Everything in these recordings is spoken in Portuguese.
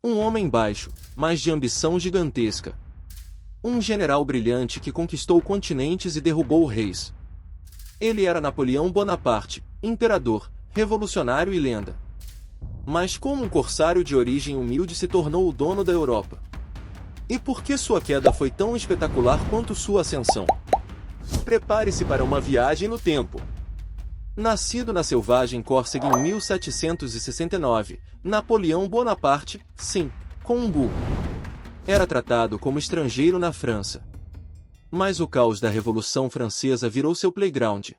Um homem baixo, mas de ambição gigantesca. Um general brilhante que conquistou continentes e derrubou reis. Ele era Napoleão Bonaparte, imperador, revolucionário e lenda. Mas como um corsário de origem humilde se tornou o dono da Europa? E por que sua queda foi tão espetacular quanto sua ascensão? Prepare-se para uma viagem no tempo. Nascido na selvagem Córcega em 1769, Napoleão Bonaparte, sim, com um burro, era tratado como estrangeiro na França. Mas o caos da Revolução Francesa virou seu playground.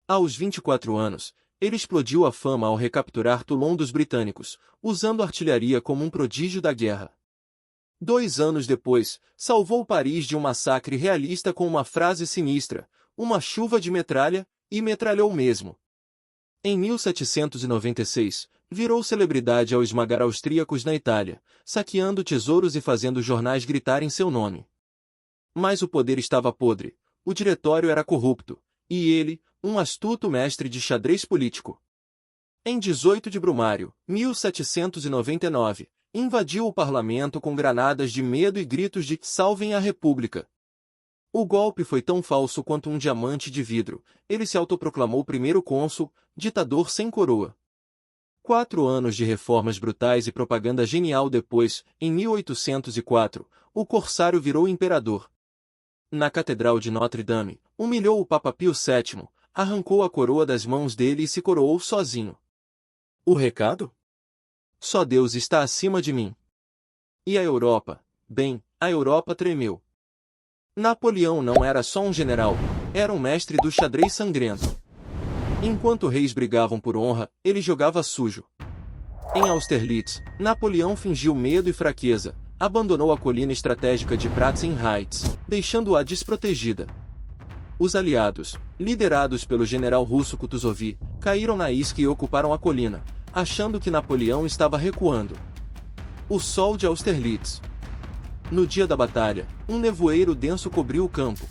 Aos 24 anos, ele explodiu a fama ao recapturar Toulon dos britânicos, usando artilharia como um prodígio da guerra. 2 anos depois, salvou Paris de um massacre realista com uma frase sinistra: uma chuva de metralha, e metralhou mesmo. Em 1796, virou celebridade ao esmagar austríacos na Itália, saqueando tesouros e fazendo jornais gritarem seu nome. Mas o poder estava podre, o diretório era corrupto, e ele, um astuto mestre de xadrez político. Em 18 de Brumário, 1799, invadiu o parlamento com granadas de medo e gritos de "Salvem a República". O golpe foi tão falso quanto um diamante de vidro. Ele se autoproclamou primeiro cônsul, ditador sem coroa. 4 anos de reformas brutais e propaganda genial depois, em 1804, o corsário virou imperador. Na Catedral de Notre-Dame, humilhou o Papa Pio VII, arrancou a coroa das mãos dele e se coroou sozinho. O recado? Só Deus está acima de mim. E a Europa? Bem, a Europa tremeu. Napoleão não era só um general, era um mestre do xadrez sangrento. Enquanto reis brigavam por honra, ele jogava sujo. Em Austerlitz, Napoleão fingiu medo e fraqueza, abandonou a colina estratégica de Pratzen Heights, deixando-a desprotegida. Os aliados, liderados pelo general russo Kutuzov, caíram na isca e ocuparam a colina, achando que Napoleão estava recuando. O sol de Austerlitz. No dia da batalha, um nevoeiro denso cobriu o campo.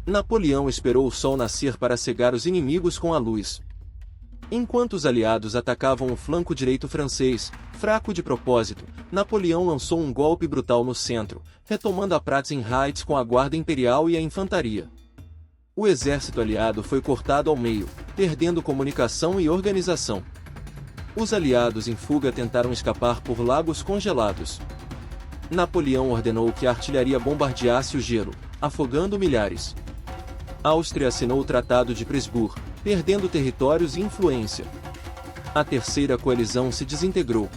Napoleão esperou o sol nascer para cegar os inimigos com a luz. Enquanto os aliados atacavam o flanco direito francês, fraco de propósito, Napoleão lançou um golpe brutal no centro, retomando a Pratzen Heights com a guarda imperial e a infantaria. O exército aliado foi cortado ao meio, perdendo comunicação e organização. Os aliados em fuga tentaram escapar por lagos congelados. Napoleão ordenou que a artilharia bombardeasse o gelo, afogando milhares. A Áustria assinou o Tratado de Pressburg, perdendo territórios e influência. A Terceira Coalizão se desintegrou.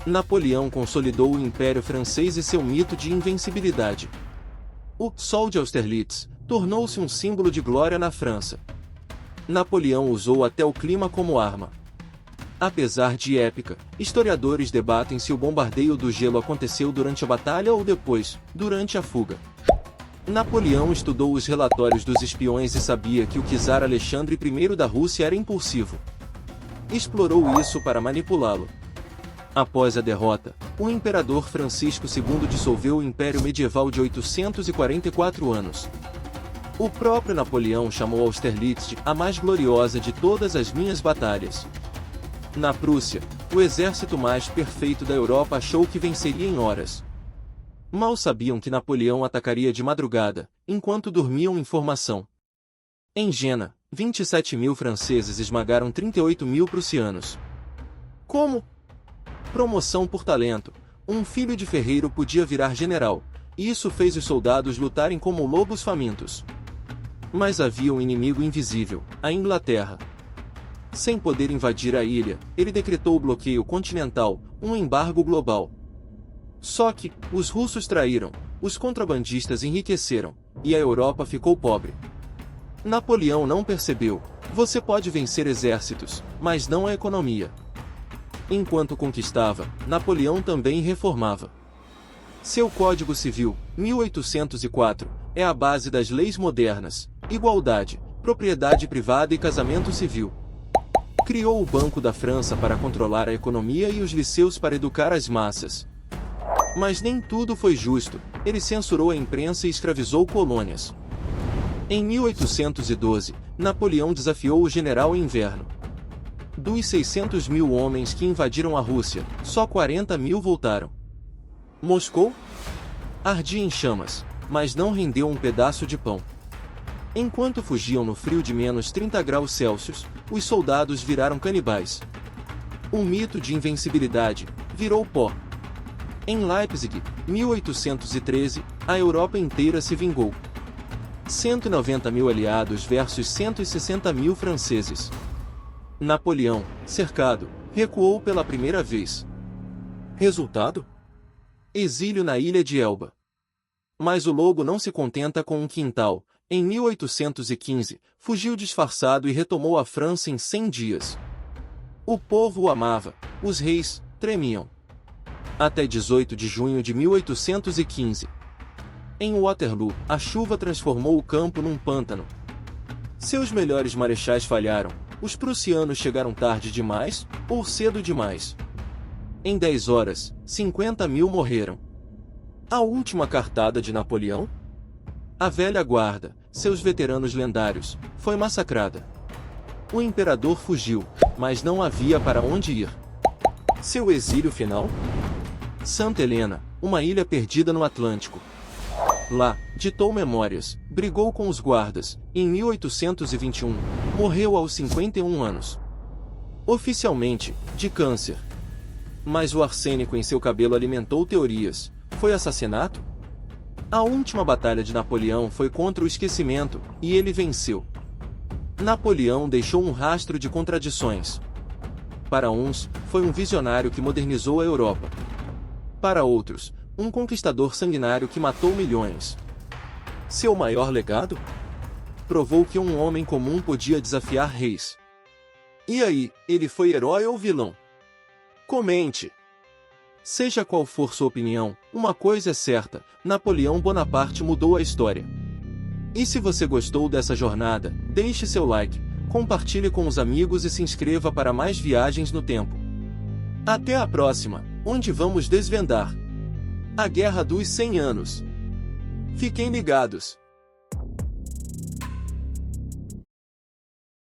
Napoleão consolidou o Império Francês e seu mito de invencibilidade. O Sol de Austerlitz tornou-se um símbolo de glória na França. Napoleão usou até o clima como arma. Apesar de épica, historiadores debatem se o bombardeio do gelo aconteceu durante a batalha ou depois, durante a fuga. Napoleão estudou os relatórios dos espiões e sabia que o czar Alexandre I da Rússia era impulsivo. Explorou isso para manipulá-lo. Após a derrota, o imperador Francisco II dissolveu o Império Medieval de 844 anos. O próprio Napoleão chamou Austerlitz de "a mais gloriosa de todas as minhas batalhas". Na Prússia, o exército mais perfeito da Europa achou que venceria em horas. Mal sabiam que Napoleão atacaria de madrugada, enquanto dormiam em formação. Em Jena, 27.000 franceses esmagaram 38.000 prussianos. Como? Promoção por talento. Um filho de ferreiro podia virar general, e isso fez os soldados lutarem como lobos famintos. Mas havia um inimigo invisível, a Inglaterra. Sem poder invadir a ilha, ele decretou o bloqueio continental, um embargo global. Só que, os russos traíram, os contrabandistas enriqueceram, e a Europa ficou pobre. Napoleão não percebeu: você pode vencer exércitos, mas não a economia. Enquanto conquistava, Napoleão também reformava. Seu Código Civil, 1804, é a base das leis modernas: igualdade, propriedade privada e casamento civil. Criou o Banco da França para controlar a economia e os liceus para educar as massas. Mas nem tudo foi justo, ele censurou a imprensa e escravizou colônias. Em 1812, Napoleão desafiou o general em inverno. Dos 600 mil homens que invadiram a Rússia, só 40 mil voltaram. Moscou ardia em chamas, mas não rendeu um pedaço de pão. Enquanto fugiam no frio de menos 30 graus Celsius, os soldados viraram canibais. O mito de invencibilidade virou pó. Em Leipzig, 1813, a Europa inteira se vingou. 190 mil aliados versus 160 mil franceses. Napoleão, cercado, recuou pela primeira vez. Resultado? Exílio na ilha de Elba. Mas o lobo não se contenta com um quintal. Em 1815, fugiu disfarçado e retomou a França em 100 dias. O povo o amava, os reis tremiam. Até 18 de junho de 1815. Em Waterloo, a chuva transformou o campo num pântano. Seus melhores marechais falharam. Os prussianos chegaram tarde demais, ou cedo demais. Em 10 horas, 50 mil morreram. A última cartada de Napoleão? A velha guarda, seus veteranos lendários, foi massacrada. O imperador fugiu, mas não havia para onde ir. Seu exílio final? Santa Helena, uma ilha perdida no Atlântico. Lá, ditou memórias, brigou com os guardas, e em 1821, morreu aos 51 anos. Oficialmente, de câncer. Mas o arsênico em seu cabelo alimentou teorias. Foi assassinato? A última batalha de Napoleão foi contra o esquecimento, e ele venceu. Napoleão deixou um rastro de contradições. Para uns, foi um visionário que modernizou a Europa. Para outros, um conquistador sanguinário que matou milhões. Seu maior legado? Provou que um homem comum podia desafiar reis. E aí, ele foi herói ou vilão? Comente! Seja qual for sua opinião, uma coisa é certa, Napoleão Bonaparte mudou a história. E se você gostou dessa jornada, deixe seu like, compartilhe com os amigos e se inscreva para mais viagens no tempo. Até a próxima, onde vamos desvendar a Guerra dos 100 Anos. Fiquem ligados!